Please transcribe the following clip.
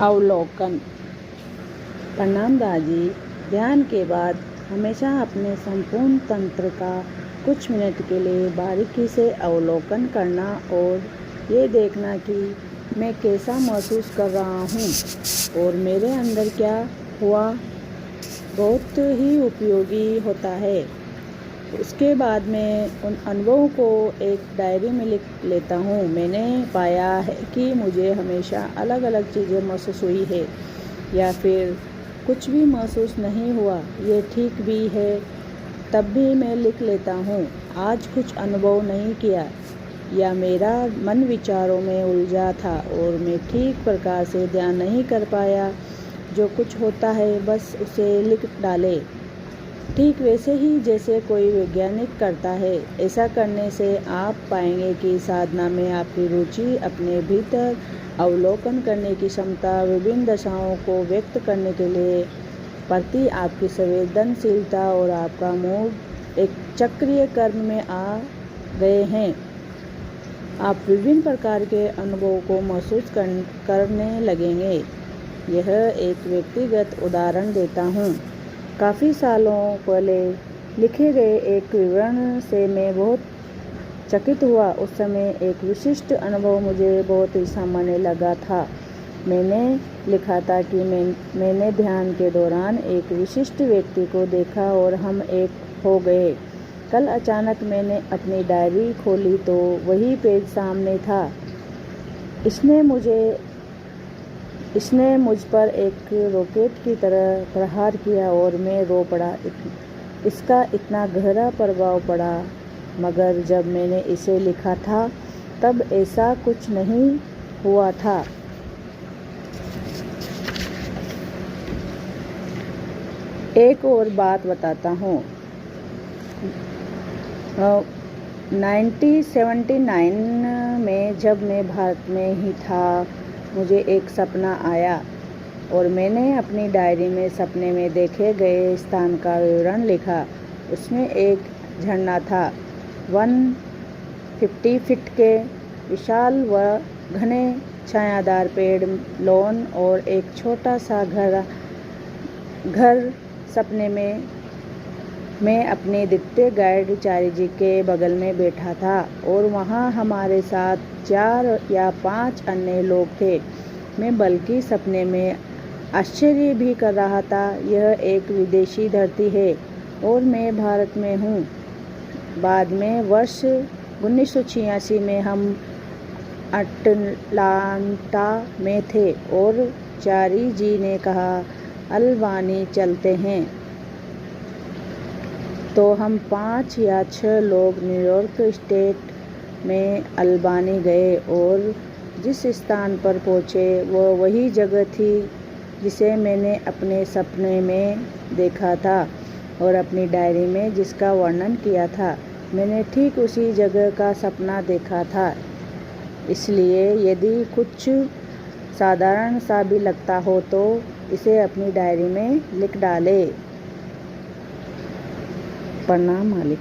अवलोकन। प्रणाम दादी। ध्यान के बाद हमेशा अपने संपूर्ण तंत्र का कुछ मिनट के लिए बारीकी से अवलोकन करना और ये देखना कि मैं कैसा महसूस कर रहा हूँ और मेरे अंदर क्या हुआ बहुत ही उपयोगी होता है। उसके बाद मैं उन अनुभवों को एक डायरी में लिख लेता हूँ। मैंने पाया है कि मुझे हमेशा अलग अलग चीज़ें महसूस हुई है या फिर कुछ भी महसूस नहीं हुआ, ये ठीक भी है। तब भी मैं लिख लेता हूँ, आज कुछ अनुभव नहीं किया या मेरा मन विचारों में उलझा था और मैं ठीक प्रकार से ध्यान नहीं कर पाया। जो कुछ होता है बस उसे लिख डाले, ठीक वैसे ही जैसे कोई वैज्ञानिक करता है। ऐसा करने से आप पाएंगे कि साधना में आपकी रुचि, अपने भीतर अवलोकन करने की क्षमता, विभिन्न दशाओं को व्यक्त करने के लिए प्रति आपकी संवेदनशीलता और आपका मूड एक चक्रीय कर्म में आ गए हैं। आप विभिन्न प्रकार के अनुभवों को महसूस करने लगेंगे। यह एक व्यक्तिगत उदाहरण देता हूँ। काफ़ी सालों पहले लिखे गए एक विवरण से मैं बहुत चकित हुआ। उस समय एक विशिष्ट अनुभव मुझे बहुत ही सामान्य लगा था। मैंने लिखा था कि मैंने ध्यान के दौरान एक विशिष्ट व्यक्ति को देखा और हम एक हो गए। कल अचानक मैंने अपनी डायरी खोली तो वही पेज सामने था। इसने मुझ पर एक रॉकेट की तरह प्रहार किया और मैं रो पड़ा। इसका इतना गहरा प्रभाव पड़ा, मगर जब मैंने इसे लिखा था तब ऐसा कुछ नहीं हुआ था। एक और बात बताता हूँ। 1979 में जब मैं भारत में ही था, मुझे एक सपना आया और मैंने अपनी डायरी में सपने में देखे गए स्थान का विवरण लिखा। उसमें एक झरना था, 150 फीट के विशाल व घने छायादार पेड़, लॉन और एक छोटा सा घर। सपने में मैं अपने द्वितीय गाइड चारी जी के बगल में बैठा था और वहाँ हमारे साथ 4 या 5 अन्य लोग थे। मैं बल्कि सपने में आश्चर्य भी कर रहा था, यह एक विदेशी धरती है और मैं भारत में हूँ। बाद में वर्ष 1986 में हम अटलांटा में थे और चारी जी ने कहा, अल्बानी चलते हैं। तो हम 5 या 6 लोग न्यूयॉर्क स्टेट में अल्बानी गए और जिस स्थान पर पहुँचे वह वही जगह थी जिसे मैंने अपने सपने में देखा था और अपनी डायरी में जिसका वर्णन किया था। मैंने ठीक उसी जगह का सपना देखा था। इसलिए यदि कुछ साधारण सा भी लगता हो तो इसे अपनी डायरी में लिख डालें। प्रणाम मालिक।